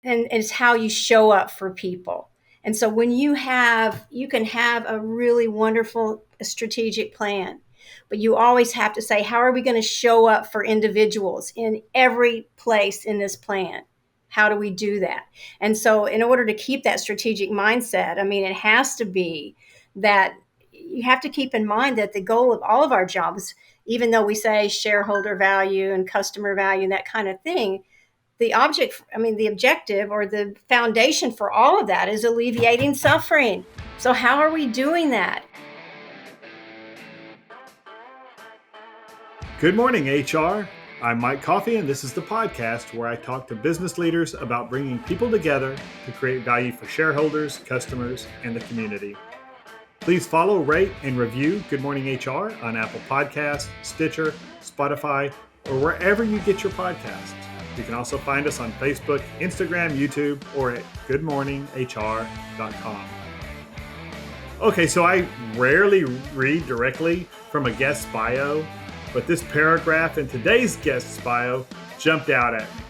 and it's how you show up for people. And so when you can have a really wonderful strategic plan, but you always have to say, how are we going to show up for individuals in every place in this plan? How do we do that? And so in order to keep that strategic mindset, I mean, it has to be that you have to keep in mind that the goal of all of our jobs, even though we say shareholder value and customer value and that kind of thing, the objective or the foundation for all of that is alleviating suffering. So how are we doing that? Good morning, HR. I'm Mike Coffey, and this is the podcast where I talk to business leaders about bringing people together to create value for shareholders, customers, and the community. Please follow, rate, and review Good Morning HR on Apple Podcasts, Stitcher, Spotify, or wherever you get your podcasts. You can also find us on Facebook, Instagram, YouTube, or at goodmorninghr.com. Okay, so I rarely read directly from a guest's bio, but this paragraph in today's guest's bio jumped out at me.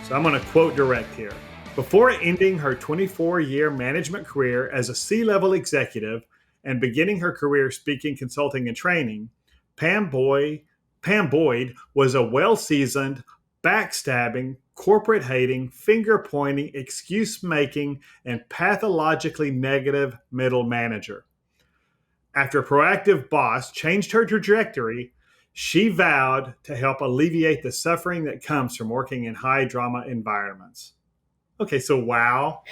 So I'm going to quote direct here. Before ending her 24-year management career as a C-level executive and beginning her career speaking, consulting, and training, Pam Boyd was a well-seasoned, backstabbing, corporate-hating, finger-pointing, excuse-making, and pathologically negative middle manager. After a proactive boss changed her trajectory, she vowed to help alleviate the suffering that comes from working in high-drama environments. Okay, so wow.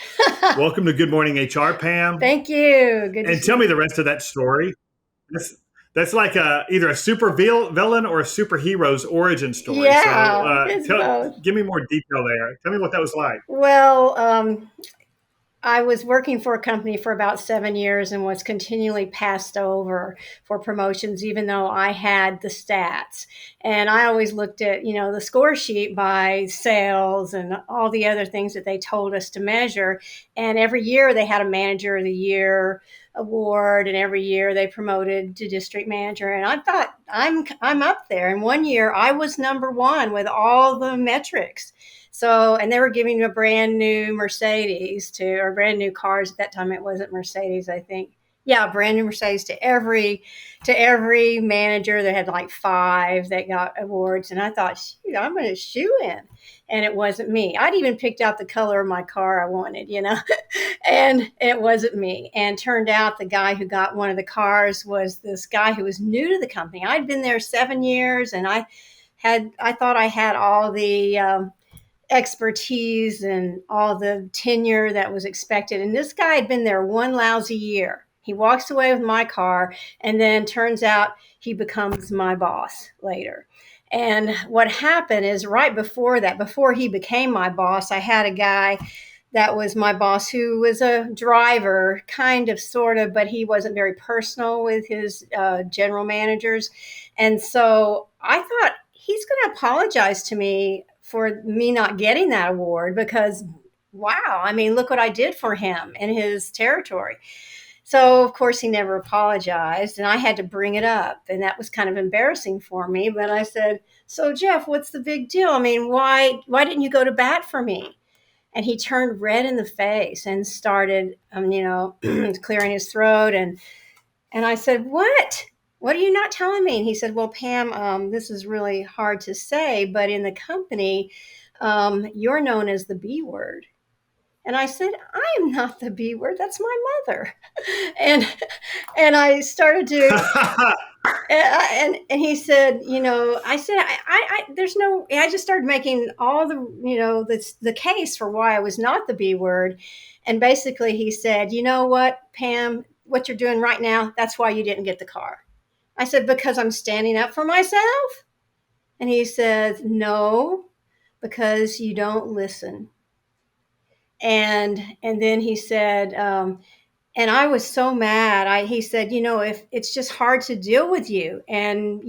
Welcome to Good Morning HR, Pam. Thank you. Good and tell me the rest of that story. That's like either a super villain or a superhero's origin story. Yeah, So give me more detail there. Tell me what that was like. Well, I was working for a company for about 7 years and was continually passed over for promotions, even though I had the stats. And I always looked at, the score sheet by sales and all the other things that they told us to measure. And every year they had a Manager of the Year award, and every year they promoted to district manager. And I thought, I'm up there. And one year I was number one with all the metrics. So, and they were giving a brand new Mercedes or brand new cars. At that time, it wasn't Mercedes, I think. Yeah, brand new Mercedes to every manager. They had like 5 that got awards. And I thought, shoot, I'm going to shoe in. And it wasn't me. I'd even picked out the color of my car I wanted, and it wasn't me. And turned out the guy who got one of the cars was this guy who was new to the company. I'd been there 7 years, and I thought I had all the expertise and all the tenure that was expected. And this guy had been there one lousy year. He walks away with my car, and then turns out he becomes my boss later. And what happened is right before that, before he became my boss, I had a guy that was my boss who was a driver, kind of, sort of, but he wasn't very personal with his general managers. And so I thought, he's going to apologize to me for me not getting that award because, wow, I mean, look what I did for him in his territory. So, of course, he never apologized, and I had to bring it up, and that was kind of embarrassing for me. But I said, so, Jeff, what's the big deal? I mean, why didn't you go to bat for me? And he turned red in the face and started, clearing his throat. And I said, what? What are you not telling me? And he said, well, Pam, this is really hard to say, but in the company, you're known as the B word. And I said, I am not the B word. That's my mother. And I started to, and he said, I said, I just started making all the case for why I was not the B word. And basically he said, you know what, Pam, what you're doing right now, that's why you didn't get the car. I said, because I'm standing up for myself? And he said, no, because you don't listen. And then he said, and I was so mad. He said, if it's just hard to deal with you, and,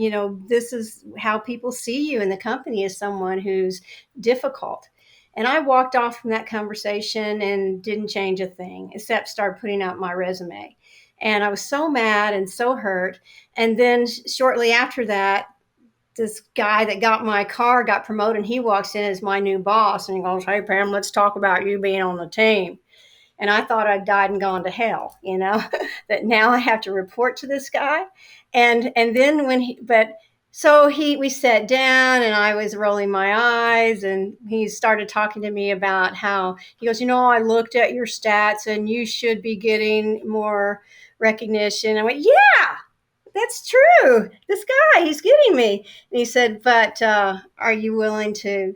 this is how people see you in the company, as someone who's difficult. And I walked off from that conversation and didn't change a thing except start putting out my resume. And I was so mad and so hurt. And then shortly after that, this guy that got my car got promoted, and he walks in as my new boss, and he goes, "Hey Pam, let's talk about you being on the team." And I thought I'd died and gone to hell, that now I have to report to this guy. And then we sat down, and I was rolling my eyes, and he started talking to me about how he goes, I looked at your stats and you should be getting more recognition. I went, yeah, that's true. This guy, he's getting me. And he said, but are you willing to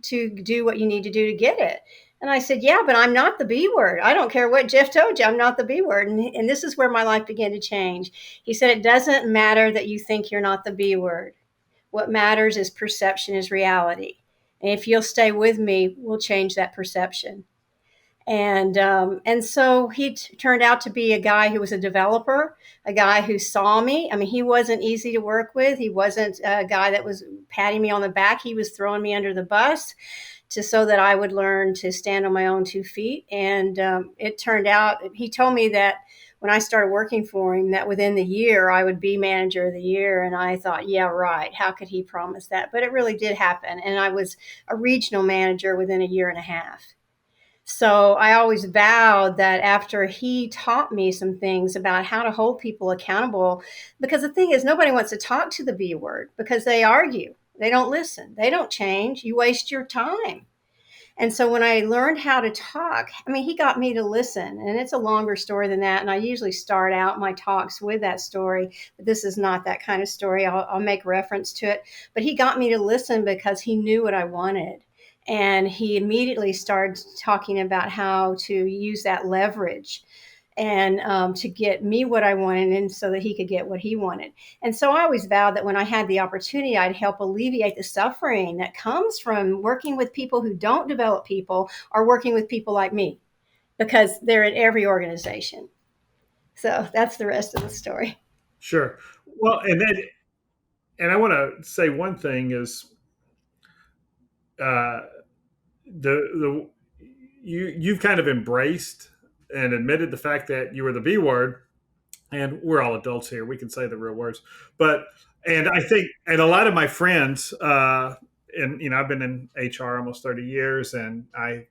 do what you need to do to get it? And I said, yeah, but I'm not the B word. I don't care what Jeff told you. I'm not the B word. And this is where my life began to change. He said, it doesn't matter that you think you're not the B word. What matters is perception is reality. And if you'll stay with me, we'll change that perception. And so turned out to be a guy who was a developer, a guy who saw me. I mean, he wasn't easy to work with. He wasn't a guy that was patting me on the back. He was throwing me under the bus so that I would learn to stand on my own 2 feet. And it turned out, he told me that when I started working for him, that within the year I would be manager of the year. And I thought, yeah, right. How could he promise that? But it really did happen. And I was a regional manager within a year and a half. So I always vowed that after he taught me some things about how to hold people accountable, because the thing is, nobody wants to talk to the B word because they argue. They don't listen. They don't change. You waste your time. And so when I learned how to talk, I mean, he got me to listen. And it's a longer story than that. And I usually start out my talks with that story. But this is not that kind of story. I'll make reference to it. But he got me to listen because he knew what I wanted. And he immediately started talking about how to use that leverage and to get me what I wanted, and so that he could get what he wanted. And so I always vowed that when I had the opportunity, I'd help alleviate the suffering that comes from working with people who don't develop people, or working with people like me, because they're in every organization. So that's the rest of the story. Sure. Well, and I want to say one thing is uh, the you've kind of embraced and admitted the fact that you were the B word, and we're all adults here. We can say the real words, but and I think and a lot of my friends, and I've been in HR almost 30 years, and I've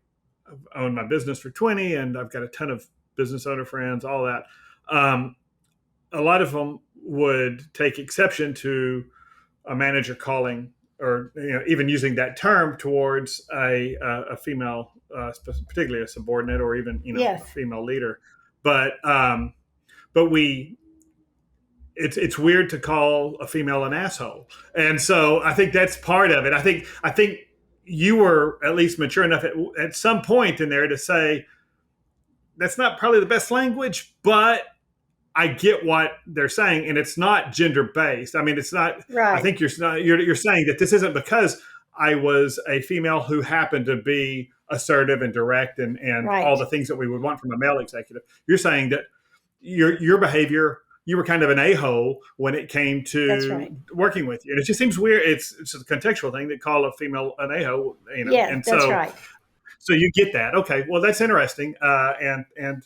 owned my business for 20, and I've got a ton of business owner friends, all that. Um, a lot of them would take exception to a manager calling or even using that term towards a female, particularly a subordinate or even a Yes. female leader. But we it's weird to call a female an asshole, and so I think that's part of it. I think you were at least mature enough at some point in there to say that's not probably the best language, but I get what they're saying, and it's not gender based. I mean, it's not. I Right. think you're saying that this isn't because I was a female who happened to be assertive and direct and all Right. the things that we would want from a male executive. You're saying that your behavior, you were kind of an a-hole when it came That's to right. working with you, and it just seems weird. It's a contextual thing that call a female an a-hole, Yeah, and that's so right. you get that. Okay, well that's interesting, and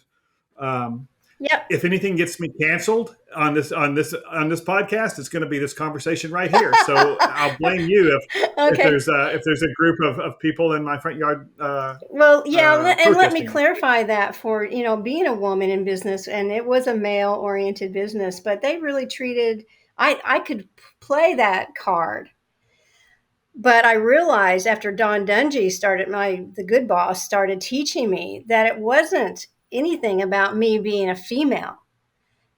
um, Yep. if anything gets me canceled on this podcast, it's going to be this conversation right here. So I'll blame you if Okay. there's a group of people in my front yard Well, yeah, and let me protesting. clarify that for, being a woman in business, and it was a male-oriented business, but they really treated I could play that card. But I realized after Don Dungy the good boss started teaching me that it wasn't anything about me being a female,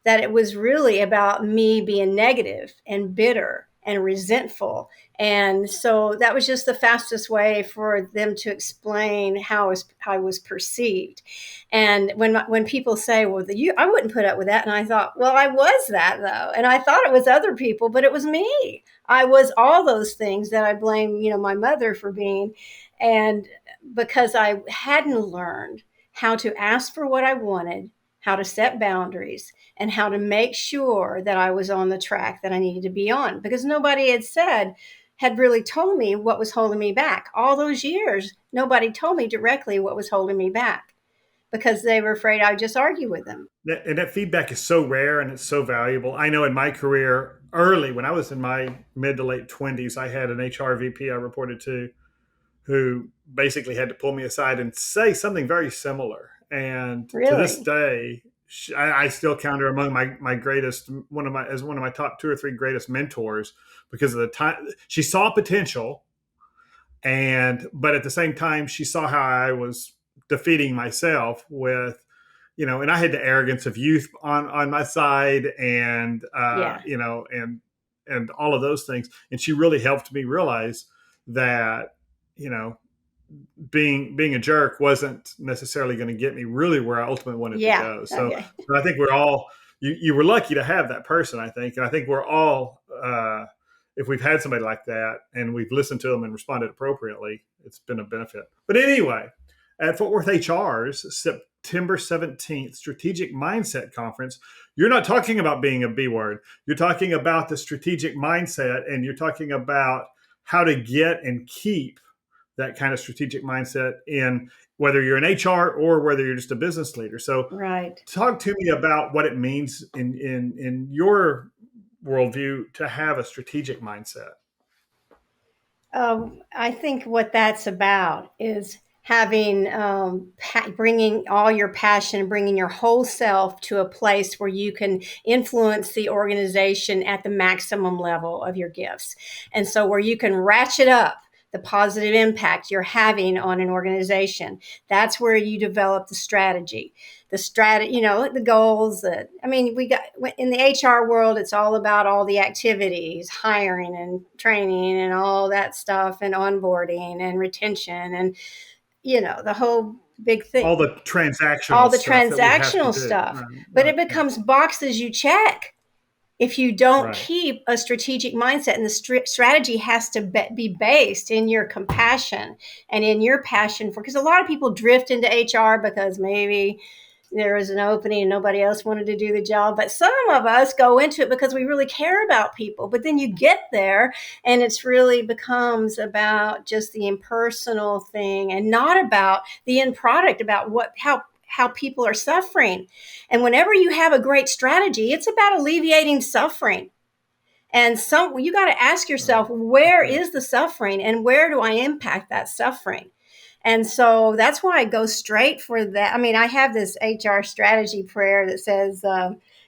that it was really about me being negative and bitter and resentful. And so that was just the fastest way for them to explain how I was perceived. And when people say, well, I wouldn't put up with that. And I thought, well, I was that though. And I thought it was other people, but it was me. I was all those things that I blame, my mother for being. And because I hadn't learned how to ask for what I wanted, how to set boundaries, and how to make sure that I was on the track that I needed to be on, because nobody had really told me what was holding me back. All those years, nobody told me directly what was holding me back because they were afraid I'd just argue with them. And that feedback is so rare and it's so valuable. I know in my career, early when I was in my mid to late 20s, I had an HR VP I reported to who basically had to pull me aside and say something very similar. And to this Really? day, I still count her among my greatest, one of my top 2 or 3 greatest mentors because of the time she saw potential, and but at the same time she saw how I was defeating myself with, and I had the arrogance of youth on my side, and Yeah. and all of those things, and she really helped me realize that you know being a jerk wasn't necessarily going to get me really where I ultimately wanted to Yeah. go. So, Okay. I think we're all you were lucky to have that person, I think, and I think we're all if we've had somebody like that and we've listened to them and responded appropriately, it's been a benefit. But anyway, at Fort Worth HR's September 17th Strategic Mindset Conference, you're not talking about being a B word. You're talking about the strategic mindset, and you're talking about how to get and keep that kind of strategic mindset in whether you're in HR or whether you're just a business leader. So Right. talk to me about what it means in your worldview to have a strategic mindset. I think what that's about is having bringing all your passion, bringing your whole self to a place where you can influence the organization at the maximum level of your gifts, and so where you can ratchet up the positive impact you're having on an organization. That's where you develop the goals. That I mean, we got in the HR world, it's all about all the activities, hiring and training and all that stuff, and onboarding and retention, and the whole big All thing, the transactional all the stuff that we have to transactional do. stuff. Right, But right, it yeah, becomes boxes you check if you don't right. keep a strategic mindset, and the strategy has to be based in your compassion and in your passion for, because a lot of people drift into HR because maybe there was an opening and nobody else wanted to do the job, but some of us go into it because we really care about people. But then you get there and it's really becomes about just the impersonal thing and not about the end product, about how people are suffering. And whenever you have a great strategy, it's about alleviating suffering. And you got to ask Right. yourself, where Yeah. is the suffering and where do I impact that suffering? And so that's why I go straight for that. I mean, I have this HR strategy prayer that says,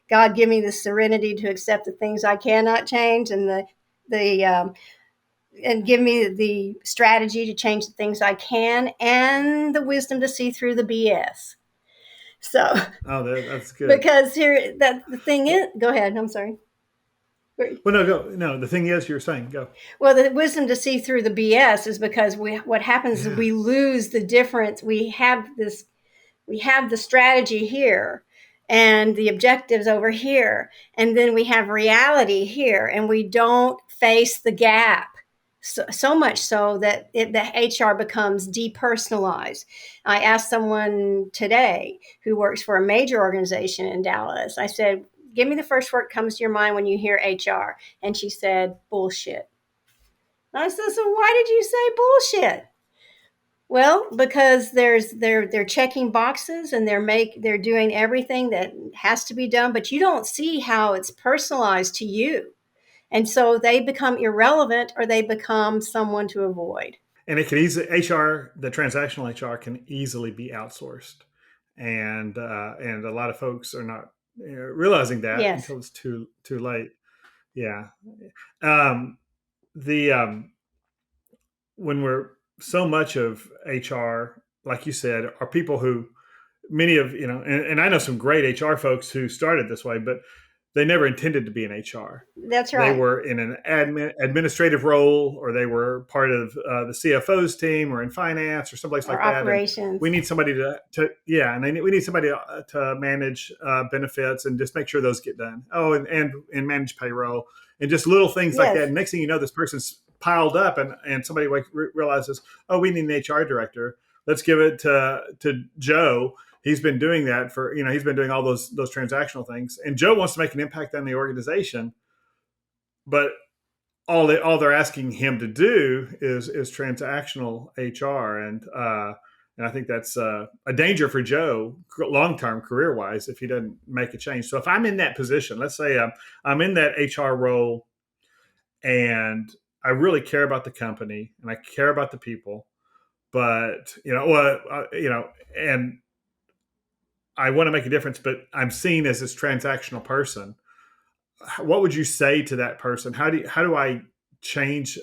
God, give me the serenity to accept the things I cannot change, and the and give me the strategy to change the things I can, and the wisdom to see through the BS. So, Oh, that's good. because here, that the thing Well, is, go ahead. I'm sorry. no, go. No, the thing is, you're saying go. Well, the wisdom to see through the BS is because what happens is Yeah. we lose the difference. We have the strategy here and the objectives over here, and then we have reality here, and we don't face the gap. So much so that the HR becomes depersonalized. I asked someone today who works for a major organization in Dallas. I said, give me the first word that comes to your mind when you hear HR. And she said, bullshit. I said, so why did you say bullshit? Well, because they're checking boxes, and they're doing everything that has to be done, but you don't see how it's personalized to you. And so they become irrelevant, or they become someone to avoid. And it can easily HR, the transactional HR can easily be outsourced, and a lot of folks are not realizing that Yes. until it's too late. Yeah. Um, the When we're so much of HR, like you said, are people who many of and I know some great HR folks who started this way, but they never intended to be in HR. That's They right. were in an administrative role, or they were part of the CFO's team, or in finance, or someplace Or like that. And we operations. need somebody to yeah, and we need somebody to manage benefits and just make sure those get done. Oh, and manage payroll and just little things like that. Yes. And next thing you know, this person's piled up, and somebody realizes, oh, we need an HR director. Let's give it to Joe. He's been doing that for he's been doing all those transactional things, and Joe wants to make an impact on the organization, but all they're asking him to do is transactional HR, And I think that's a danger for Joe long-term career-wise if he doesn't make a change. So if I'm in that position, let's say I'm in that HR role and I really care about the company and I care about the people, but and I want to make a difference, but I'm seen as this transactional person. What would you say to that person? How do I change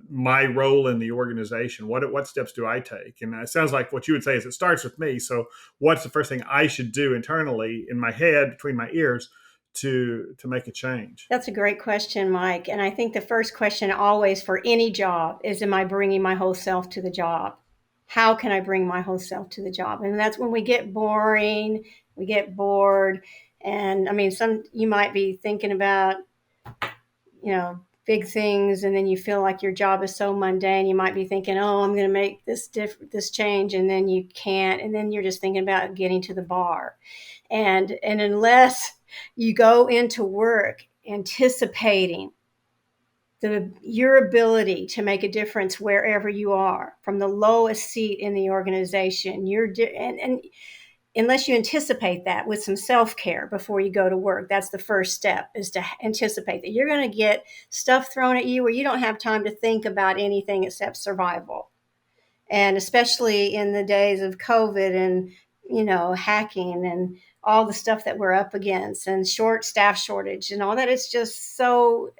my role in the organization? What steps do I take? And it sounds like what you would say is it starts with me. So what's the first thing I should do internally in my head, between my ears, to make a change? That's a great question, Mike. And I think the first question always for any job is, am I bringing my whole self to the job? How can I bring my whole self to the job? And that's when we get boring, we get bored. And I mean, you might be thinking about, big things, and then you feel like your job is so mundane. You might be thinking, oh, I'm going to make this change, and then you can't. And then you're just thinking about getting to the bar. And unless you go into work anticipating your ability to make a difference wherever you are, from the lowest seat in the organization, and unless you anticipate that with some self-care before you go to work. That's the first step, is to anticipate that you're going to get stuff thrown at you where you don't have time to think about anything except survival. And especially in the days of COVID and, hacking and all the stuff that we're up against, and staff shortage and all that, it's just so,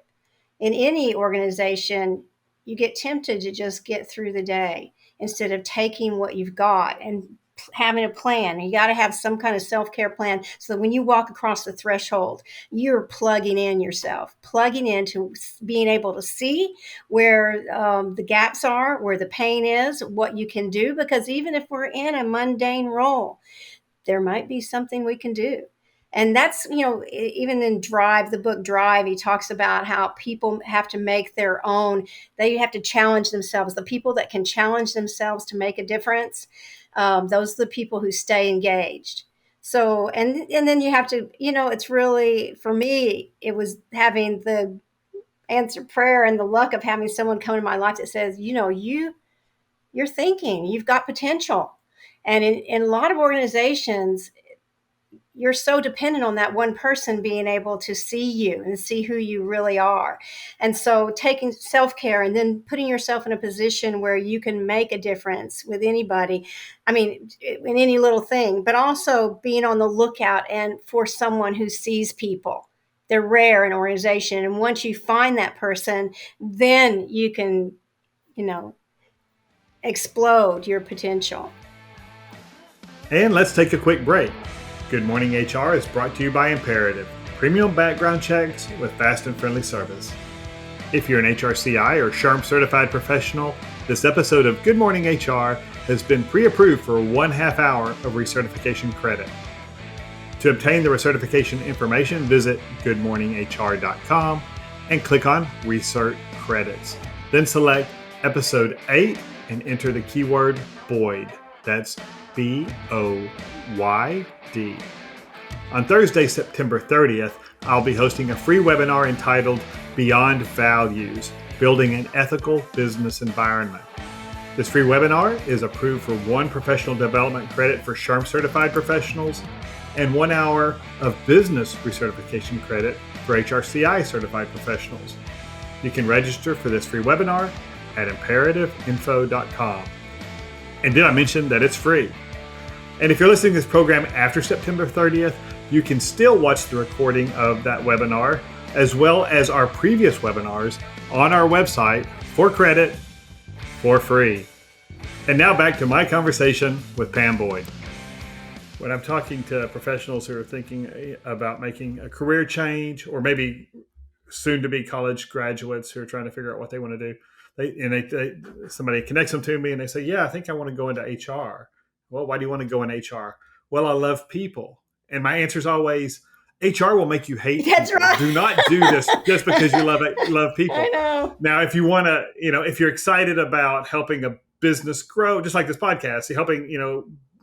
in any organization, you get tempted to just get through the day instead of taking what you've got and having a plan. You got to have some kind of self-care plan, so that when you walk across the threshold, you're plugging into being able to see where the gaps are, where the pain is, what you can do. Because even if we're in a mundane role, there might be something we can do. And that's, even in the book Drive, he talks about how people have to make they have to challenge themselves. The people that can challenge themselves to make a difference, those are the people who stay engaged. So, and then you have to, it's really, for me, it was having the answered prayer and the luck of having someone come into my life that says, you're thinking, you've got potential. And in a lot of organizations, you're so dependent on that one person being able to see you and see who you really are. And so taking self-care and then putting yourself in a position where you can make a difference with anybody, I mean, in any little thing, but also being on the lookout and for someone who sees people. They're rare in organization. And once you find that person, then you can, explode your potential. And let's take a quick break. Good Morning HR is brought to you by Imperative, premium background checks with fast and friendly service. If you're an HRCI or SHRM certified professional, this episode of Good Morning HR has been pre-approved for 1/2 hour of recertification credit. To obtain the recertification information, visit goodmorninghr.com and click on Recert Credits. Then select episode 8 and enter the keyword Boyd. That's BOYD. On Thursday, September 30th, I'll be hosting a free webinar entitled Beyond Values, Building an Ethical Business Environment. This free webinar is approved for 1 professional development credit for SHRM certified professionals and 1 hour of business recertification credit for HRCI certified professionals. You can register for this free webinar at imperativeinfo.com. And did I mention that it's free? And if you're listening to this program after September 30th, you can still watch the recording of that webinar, as well as our previous webinars on our website for credit for free. And now back to my conversation with Pam Boyd. When I'm talking to professionals who are thinking about making a career change, or maybe soon to be college graduates who are trying to figure out what they want to do, somebody connects them to me and they say, yeah, I think I want to go into HR. Well, why do you want to go in HR? Well, I love people. And my answer is always, HR will make you hate That's people. right. Do not do this just because you love people. I know. Now, if you want to, if you're excited about helping a business grow, just like this podcast, helping,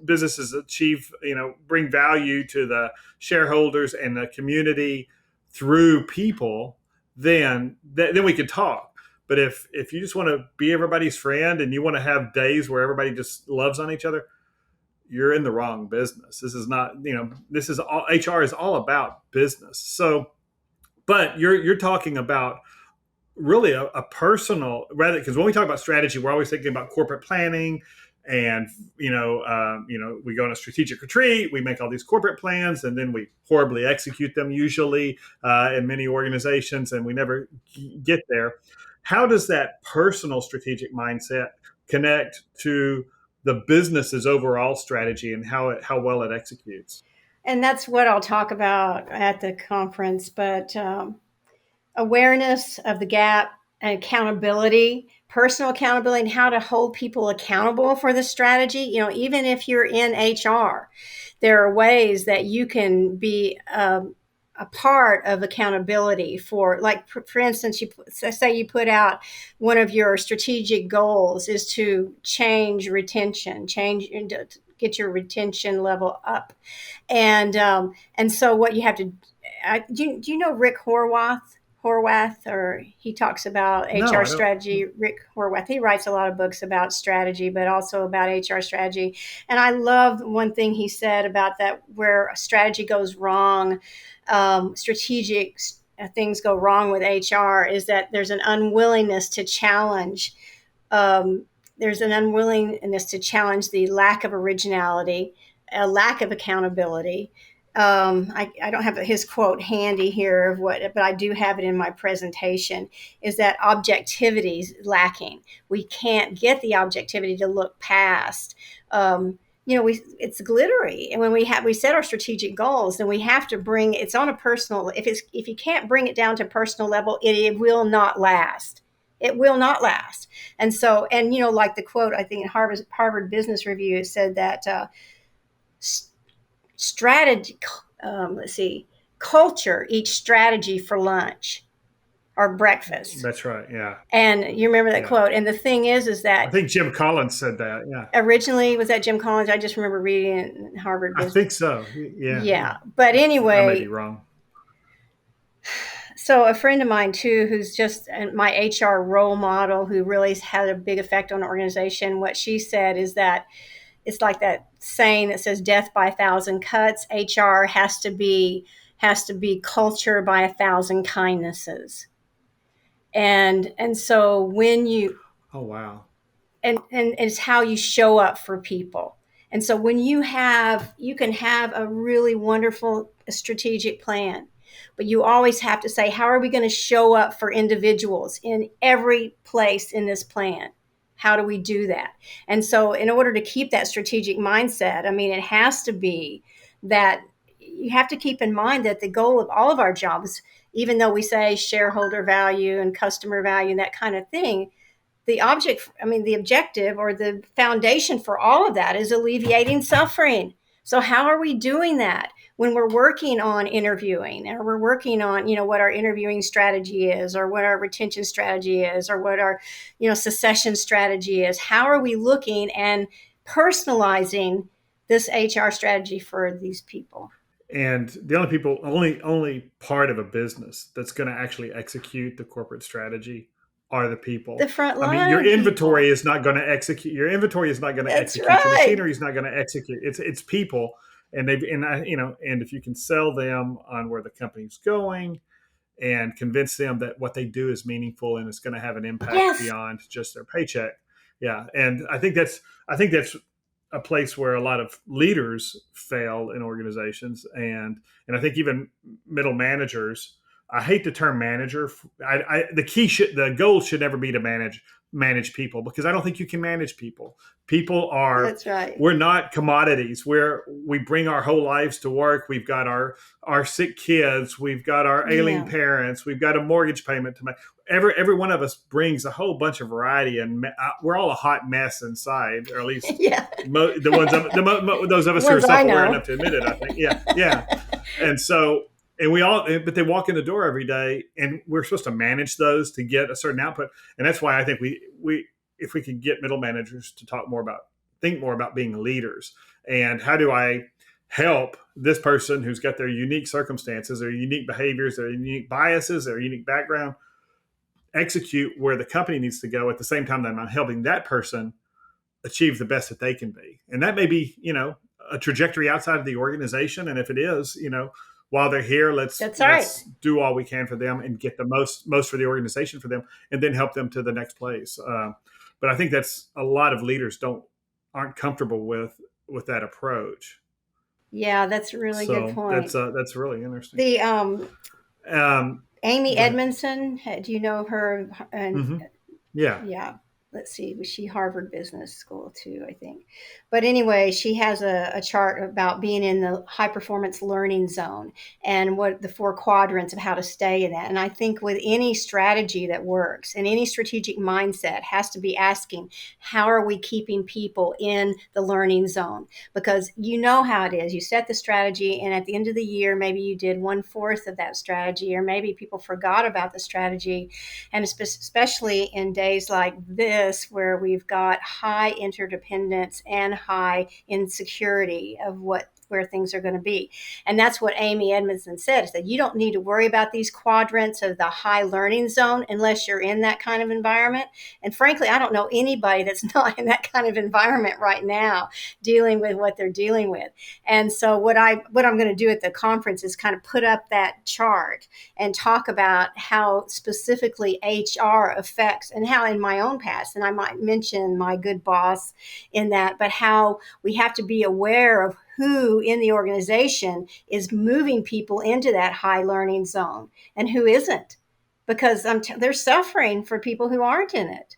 businesses achieve, bring value to the shareholders and the community through people, then we could talk. But if you just want to be everybody's friend and you want to have days where everybody just loves on each other, you're in the wrong business. This is not, this is all, HR is all about business. So, but you're talking about really a personal, rather, because when we talk about strategy, we're always thinking about corporate planning, and we go on a strategic retreat, we make all these corporate plans, and then we horribly execute them usually in many organizations, and we never get there. How does that personal strategic mindset connect to the business's overall strategy and how well it executes? And that's what I'll talk about at the conference. But awareness of the gap and accountability, personal accountability, and how to hold people accountable for the strategy. Even if you're in HR, there are ways that you can be a part of accountability for, like, for instance, say you put out one of your strategic goals is to change retention, get your retention level up. And so what you have to do you know Rick Horwath, or he talks about No, HR I don't. strategy. Rick Horwath, he writes a lot of books about strategy, but also about HR strategy. And I love one thing he said about that, where a strategy goes wrong, strategic things go wrong with HR, is that there's an unwillingness to challenge. There's an unwillingness to challenge the lack of originality, a lack of accountability. I don't have his quote handy here of what, but I do have it in my presentation, is that objectivity is lacking. We can't get the objectivity to look past. It's glittery. And when we set our strategic goals, then we have to bring, it's on a personal, if you can't bring it down to personal level, it will not last. It will not last. And so, like the quote, I think in Harvard Business Review, it said that, strategy, culture eats strategy for lunch or breakfast. That's right. Yeah. And you remember that Yeah. quote. And the thing is I that think Jim Collins said that. Yeah. originally, was that Jim Collins? I just remember reading it in Harvard I Business. think so. Yeah. Yeah. But I may be anyway, wrong. so a friend of mine too, who's just my HR role model, who really had a big effect on the organization, what she said is that it's like that saying that says death by 1,000 cuts. HR has to be culture by 1,000 kindnesses. And so when you, Oh, wow. and it's how you show up for people. And so when you can have a really wonderful strategic plan, but you always have to say, how are we going to show up for individuals in every place in this plan? How do we do that? And so in order to keep that strategic mindset, it has to be that you have to keep in mind that the goal of all of our jobs, even though we say shareholder value and customer value and that kind of thing, the objective or the foundation for all of that is alleviating suffering. So how are we doing that when we're working on interviewing, or we're working on, what our interviewing strategy is, or what our retention strategy is, or what our, succession strategy is? How are we looking and personalizing this HR strategy for these people? And the only part of a business that's going to actually execute the corporate strategy are the people. The front I mean, your line inventory people. is not going to execute. Your inventory is not going to That's execute. Your right. machinery is not going to execute. It's people, and and if you can sell them on where the company's going, and convince them that what they do is meaningful and it's going to have an impact Yes. beyond just their paycheck. Yeah, and I think that's a place where a lot of leaders fail in organizations, and I think even middle managers. I hate the term manager. The goal should never be to manage people, because I don't think you can manage people. People are That's right. We're not commodities. We bring our whole lives to work. We've got our sick kids. We've got our ailing Yeah. parents. We've got a mortgage payment to make. Every one of us brings a whole bunch of variety, and we're all a hot mess inside, or at least Yeah. those of us who are Ones I self-aware know. enough to admit it. I think, yeah, yeah. And so, but they walk in the door every day, and we're supposed to manage those to get a certain output. And that's why I think we if we could get middle managers to think more about being leaders, and how do I help this person who's got their unique circumstances, their unique behaviors, their unique biases, their unique background. execute where the company needs to go at the same time that I'm helping that person achieve the best that they can be. And that may be, a trajectory outside of the organization. And if it is, while they're here, let's That's right. let's do all we can for them and get the most for the organization for them, and then help them to the next place. But I think that's a lot of leaders aren't comfortable with that approach. Yeah, that's a really good So point. that's really interesting. The Amy Go ahead. Edmondson, do you know her? And Hmm. Yeah. yeah, let's see, was she Harvard Business School too, I think. But anyway, she has a chart about being in the high performance learning zone and what the four quadrants of how to stay in that. And I think with any strategy that works and any strategic mindset has to be asking, how are we keeping people in the learning zone? Because you know how it is. You set the strategy, and at the end of the year, maybe you did 1/4 of that strategy, or maybe people forgot about the strategy. And especially in days like this, where we've got high interdependence and high insecurity of where things are going to be. And that's what Amy Edmondson said, is that you don't need to worry about these quadrants of the high learning zone unless you're in that kind of environment. And frankly, I don't know anybody that's not in that kind of environment right now, dealing with what they're dealing with. And so what I'm going to do at the conference is kind of put up that chart and talk about how specifically HR affects, and how in my own past, and I might mention my good boss in that, but how we have to be aware of who in the organization is moving people into that high learning zone and who isn't, because they're suffering for people who aren't in it.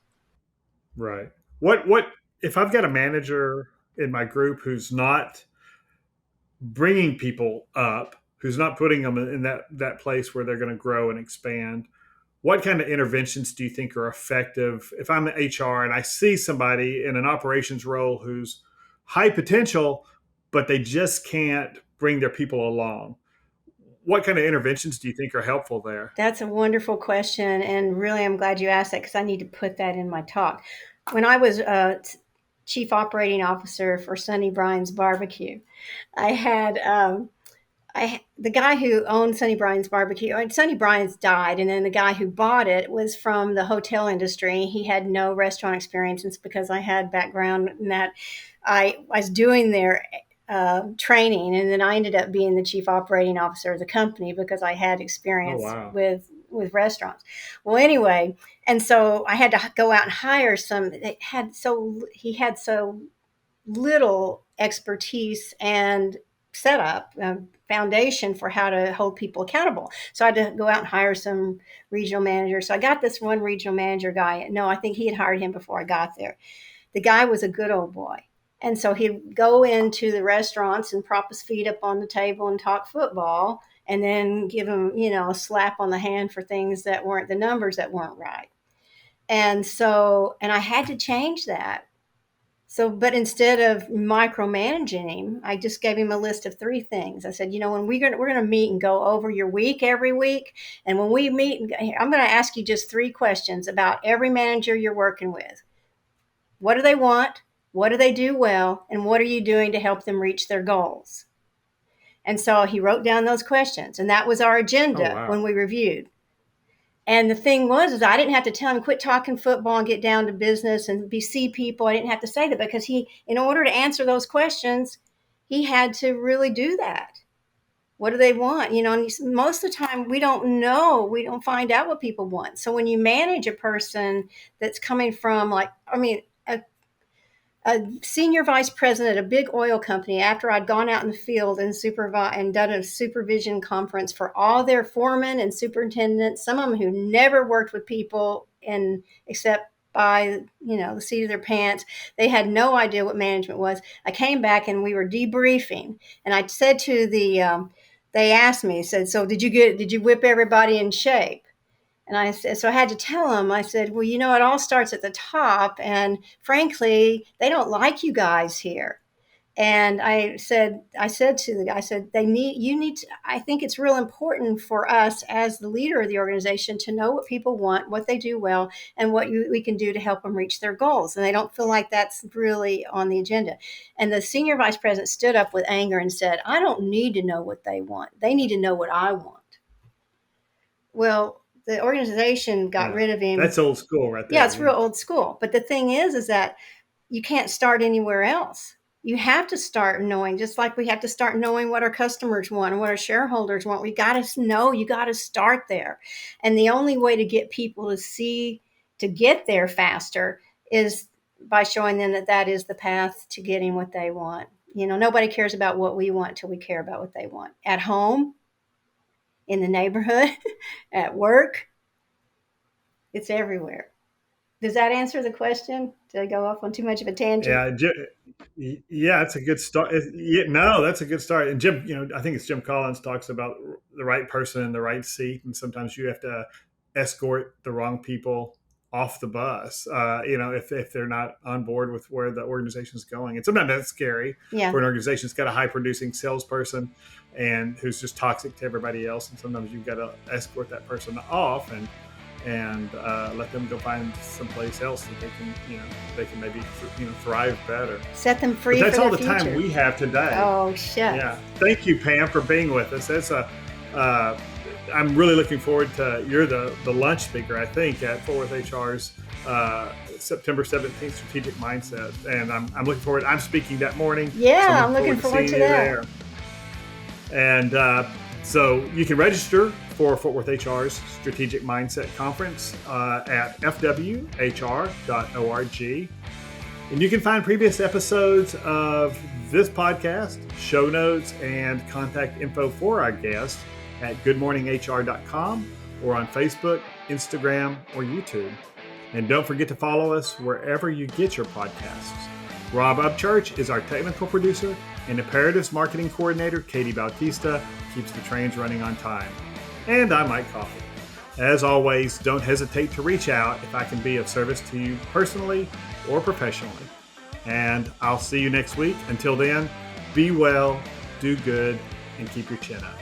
Right. What if I've got a manager in my group who's not bringing people up, who's not putting them in that place where they're going to grow and expand? What kind of interventions do you think are effective if I'm an HR and I see somebody in an operations role who's high potential, but they just can't bring their people along? What kind of interventions do you think are helpful there? That's a wonderful question, and really, I'm glad you asked that, because I need to put that in my talk. When I was chief operating officer for Sonny Brian's Barbecue, I had the guy who owned Sonny Brian's Barbecue. And Sonny Brian's died, and then the guy who bought it was from the hotel industry. He had no restaurant experience. It's because I had background in that. I was doing their training, and then I ended up being the chief operating officer of the company because I had Oh, experience wow. with restaurants. Well, anyway, and so I had to go out and hire some. He had so little expertise and setup foundation for how to hold people accountable. So I had to go out and hire some regional managers. So I got this one regional manager guy. No, I think he had hired him before I got there. The guy was a good old boy. And so he'd go into the restaurants and prop his feet up on the table and talk football, and then give him, a slap on the hand for things that weren't the numbers that weren't right. And I had to change that. So, but instead of micromanaging him, I just gave him a list of 3 things. I said, when we're gonna meet and go over your week every week, and when we meet, I'm going to ask you just 3 questions about every manager you're working with. What do they want? What do they do well? And what are you doing to help them reach their goals? And so he wrote down those questions, and that was our Oh, agenda wow. when we reviewed. And the thing was, is I didn't have to tell him quit talking football and get down to business and see people. I didn't have to say that, because in order to answer those questions, he had to really do that. What do they want? And most of the time we don't know. We don't find out what people want. So when you manage a person that's coming from, like, I mean, a senior vice president at a big oil company, after I'd gone out in the field and done a supervision conference for all their foremen and superintendents, some of them who never worked with people and except by the seat of their pants. They had no idea what management was. I came back and we were debriefing, and I said to they asked me, said, so did you whip everybody in shape? And I said, so I had to tell him, I said, well, it all starts at the top. And frankly, they don't like you guys here. And I said to the guy, I said, I think it's real important for us as the leader of the organization to know what people want, what they do well, and what we can do to help them reach their goals. And they don't feel like that's really on the agenda. And the senior vice president stood up with anger and said, I don't need to know what they want. They need to know what I want. Well, The organization got rid of him. That's old school right there. Yeah, it's real old school. But the thing is that you can't start anywhere else. You have to start knowing, just like we have to start knowing what our customers want and what our shareholders want. We got to know, you got to start there. And the only way to get people to see, to get there faster is by showing them that that is the path to getting what they want. You know, nobody cares about what we want till we care about what they want. At home, in the neighborhood, at work, it's everywhere. Does that answer the question? Did I go off on too much of a tangent? Yeah, it's a good start. No, that's a good start. And Jim, I think it's Jim Collins talks about the right person in the right seat, and sometimes you have to escort the wrong people off the bus. If they're not on board with where the organization is going, and sometimes that's scary for an organization that's got a high-producing salesperson and who's just toxic to everybody else. And sometimes you've got to escort that person off and let them go find someplace else that they can maybe thrive better. Set them free. But that's for all the future. Time we have today. Oh shit! Yeah, thank you, Pam, for being with us. That's I'm really looking forward to. You're the lunch speaker, I think, at Fort Worth HR's September 17th Strategic Mindset, and I'm looking forward. I'm speaking that morning. Yeah, so I'm looking forward to that. And so you can register for Fort Worth HR's Strategic Mindset Conference at fwhr.org. And you can find previous episodes of this podcast, show notes, and contact info for our guests at goodmorninghr.com or on Facebook, Instagram, or YouTube. And don't forget to follow us wherever you get your podcasts. Rob Upchurch is our technical producer, and Imperatives Marketing Coordinator, Katie Bautista, keeps the trains running on time. And I'm Mike Coffey. As always, don't hesitate to reach out if I can be of service to you personally or professionally. And I'll see you next week. Until then, be well, do good, and keep your chin up.